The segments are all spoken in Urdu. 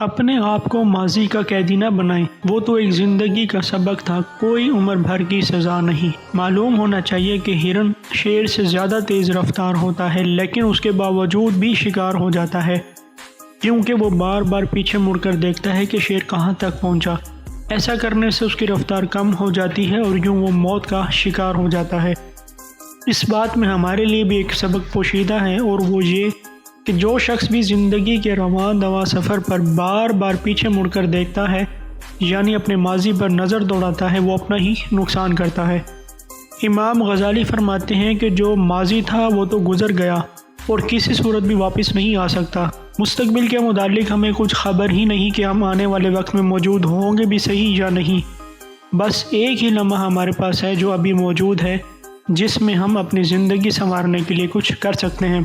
اپنے آپ کو ماضی کا قیدی نہ بنائیں، وہ تو ایک زندگی کا سبق تھا، کوئی عمر بھر کی سزا نہیں۔ معلوم ہونا چاہیے کہ ہرن شیر سے زیادہ تیز رفتار ہوتا ہے، لیکن اس کے باوجود بھی شکار ہو جاتا ہے کیونکہ وہ بار بار پیچھے مڑ کر دیکھتا ہے کہ شیر کہاں تک پہنچا۔ ایسا کرنے سے اس کی رفتار کم ہو جاتی ہے اور یوں وہ موت کا شکار ہو جاتا ہے۔ اس بات میں ہمارے لیے بھی ایک سبق پوشیدہ ہے، اور وہ یہ کہ جو شخص بھی زندگی کے رواں دواں سفر پر بار بار پیچھے مڑ کر دیکھتا ہے، یعنی اپنے ماضی پر نظر دوڑاتا ہے، وہ اپنا ہی نقصان کرتا ہے۔ امام غزالی فرماتے ہیں کہ جو ماضی تھا وہ تو گزر گیا اور کسی صورت بھی واپس نہیں آ سکتا۔ مستقبل کے متعلق ہمیں کچھ خبر ہی نہیں کہ ہم آنے والے وقت میں موجود ہوں گے بھی صحیح یا نہیں۔ بس ایک ہی لمحہ ہمارے پاس ہے جو ابھی موجود ہے، جس میں ہم اپنی زندگی سنوارنے کے لیے کچھ کر سکتے ہیں۔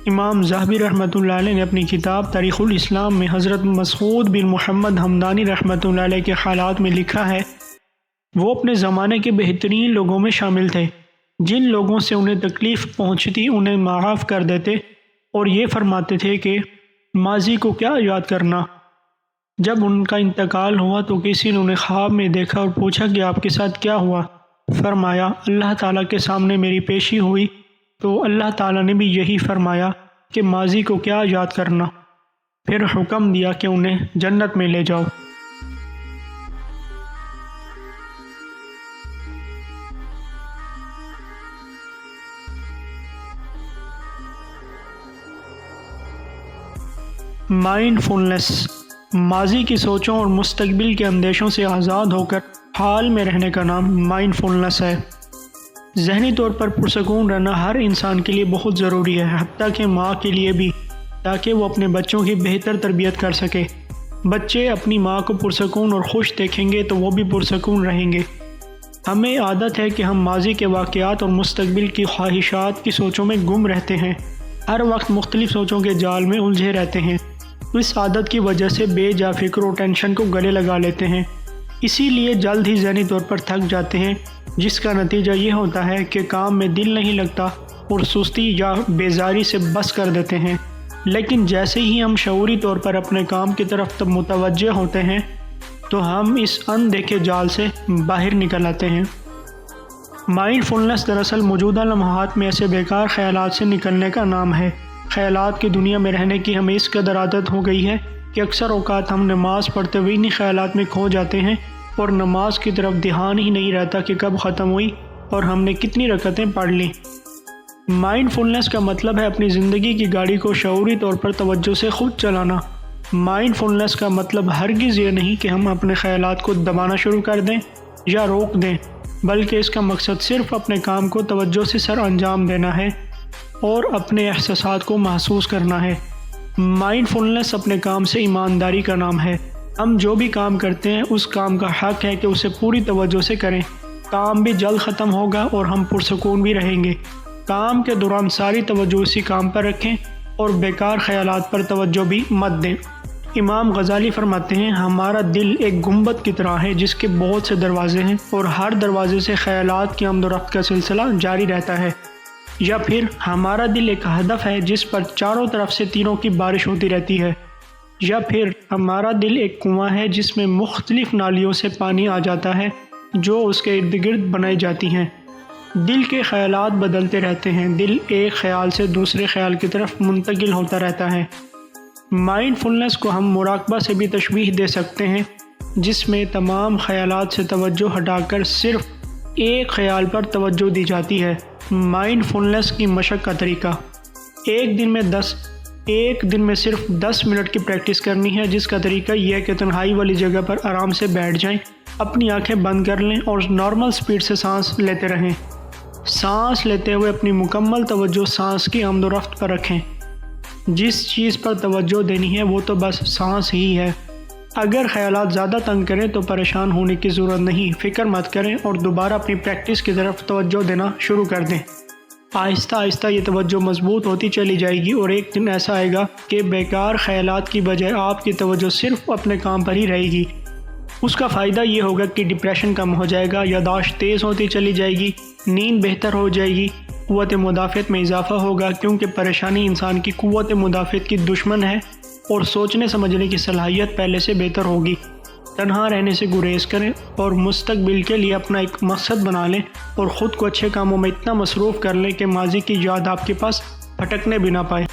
امام ذہبی رحمۃ اللہ علیہ نے اپنی کتاب تاریخ الاسلام میں حضرت مسعود بن محمد ہمدانی رحمۃ اللہ علیہ کے حالات میں لکھا ہے، وہ اپنے زمانے کے بہترین لوگوں میں شامل تھے، جن لوگوں سے انہیں تکلیف پہنچتی انہیں معاف کر دیتے اور یہ فرماتے تھے کہ ماضی کو کیا یاد کرنا۔ جب ان کا انتقال ہوا تو کسی نے انہیں خواب میں دیکھا اور پوچھا کہ آپ کے ساتھ کیا ہوا؟ فرمایا اللہ تعالیٰ کے سامنے میری پیشی ہوئی تو اللہ تعالیٰ نے بھی یہی فرمایا کہ ماضی کو کیا یاد کرنا، پھر حکم دیا کہ انہیں جنت میں لے جاؤ۔ مائنڈ فلنس، ماضی کی سوچوں اور مستقبل کے اندیشوں سے آزاد ہو کر حال میں رہنے کا نام مائنڈ فلنس ہے۔ ذہنی طور پر پرسکون رہنا ہر انسان کے لیے بہت ضروری ہے، حتیٰ کہ ماں کے لیے بھی، تاکہ وہ اپنے بچوں کی بہتر تربیت کر سکے۔ بچے اپنی ماں کو پرسکون اور خوش دیکھیں گے تو وہ بھی پرسکون رہیں گے۔ ہمیں عادت ہے کہ ہم ماضی کے واقعات اور مستقبل کی خواہشات کی سوچوں میں گم رہتے ہیں، ہر وقت مختلف سوچوں کے جال میں الجھے رہتے ہیں۔ اس عادت کی وجہ سے بے جا فکر اور ٹینشن کو گلے لگا لیتے ہیں، اسی لیے جلد ہی ذہنی طور پر تھک جاتے ہیں، جس کا نتیجہ یہ ہوتا ہے کہ کام میں دل نہیں لگتا اور سستی یا بیزاری سے بس کر دیتے ہیں۔ لیکن جیسے ہی ہم شعوری طور پر اپنے کام کی طرف متوجہ ہوتے ہیں تو ہم اس اندیکھے جال سے باہر نکل آتے ہیں۔ مائنڈ فلنس دراصل موجودہ لمحات میں ایسے بیکار خیالات سے نکلنے کا نام ہے۔ خیالات کی دنیا میں رہنے کی ہمیں اس قدر عادت ہو گئی ہے کہ اکثر اوقات ہم نماز پڑھتے ہوئے انہی خیالات میں کھو جاتے ہیں اور نماز کی طرف دھیان ہی نہیں رہتا کہ کب ختم ہوئی اور ہم نے کتنی رکعتیں پڑھ لیں۔ مائنڈ فلنس کا مطلب ہے اپنی زندگی کی گاڑی کو شعوری طور پر توجہ سے خود چلانا۔ مائنڈ فلنس کا مطلب ہرگز یہ نہیں کہ ہم اپنے خیالات کو دبانا شروع کر دیں یا روک دیں، بلکہ اس کا مقصد صرف اپنے کام کو توجہ سے سر انجام دینا ہے اور اپنے احساسات کو محسوس کرنا ہے۔ مائنڈ فلنس اپنے کام سے ایمانداری کا نام ہے۔ ہم جو بھی کام کرتے ہیں اس کام کا حق ہے کہ اسے پوری توجہ سے کریں، کام بھی جلد ختم ہوگا اور ہم پرسکون بھی رہیں گے۔ کام کے دوران ساری توجہ اسی کام پر رکھیں اور بیکار خیالات پر توجہ بھی مت دیں۔ امام غزالی فرماتے ہیں ہمارا دل ایک گنبد کی طرح ہے جس کے بہت سے دروازے ہیں اور ہر دروازے سے خیالات کی آمد و رفت کا سلسلہ جاری رہتا ہے۔ یا پھر ہمارا دل ایک ہدف ہے جس پر چاروں طرف سے تیروں کی بارش ہوتی رہتی ہے۔ یا پھر ہمارا دل ایک کنواں ہے جس میں مختلف نالیوں سے پانی آ جاتا ہے جو اس کے ارد گرد بنائی جاتی ہیں۔ دل کے خیالات بدلتے رہتے ہیں، دل ایک خیال سے دوسرے خیال کی طرف منتقل ہوتا رہتا ہے۔ مائنڈ فلنس کو ہم مراقبہ سے بھی تشبیہ دے سکتے ہیں، جس میں تمام خیالات سے توجہ ہٹا کر صرف ایک خیال پر توجہ دی جاتی ہے۔ مائنڈ فلنس کی مشق کا طریقہ، ایک دن میں صرف 10 منٹ کی پریکٹس کرنی ہے، جس کا طریقہ یہ ہے کہ تنہائی والی جگہ پر آرام سے بیٹھ جائیں، اپنی آنکھیں بند کر لیں اور نارمل سپیڈ سے سانس لیتے رہیں۔ سانس لیتے ہوئے اپنی مکمل توجہ سانس کی آمد و رفت پر رکھیں۔ جس چیز پر توجہ دینی ہے وہ تو بس سانس ہی ہے۔ اگر خیالات زیادہ تنگ کریں تو پریشان ہونے کی ضرورت نہیں، فکر مت کریں اور دوبارہ اپنی پریکٹس کی طرف توجہ دینا شروع کر دیں۔ آہستہ آہستہ یہ توجہ مضبوط ہوتی چلی جائے گی اور ایک دن ایسا آئے گا کہ بیکار خیالات کی بجائے آپ کی توجہ صرف اپنے کام پر ہی رہے گی۔ اس کا فائدہ یہ ہوگا کہ ڈپریشن کم ہو جائے گا، یادداشت تیز ہوتی چلی جائے گی، نیند بہتر ہو جائے گی، قوت مدافعت میں اضافہ ہوگا، کیونکہ پریشانی انسان کی قوت مدافعت کی دشمن ہے اور سوچنے سمجھنے کی صلاحیت پہلے سے بہتر ہوگی۔ تنہا رہنے سے گریز کریں اور مستقبل کے لیے اپنا ایک مقصد بنا لیں اور خود کو اچھے کاموں میں اتنا مصروف کر لیں کہ ماضی کی یاد آپ کے پاس پھٹکنے بھی نہ پائے۔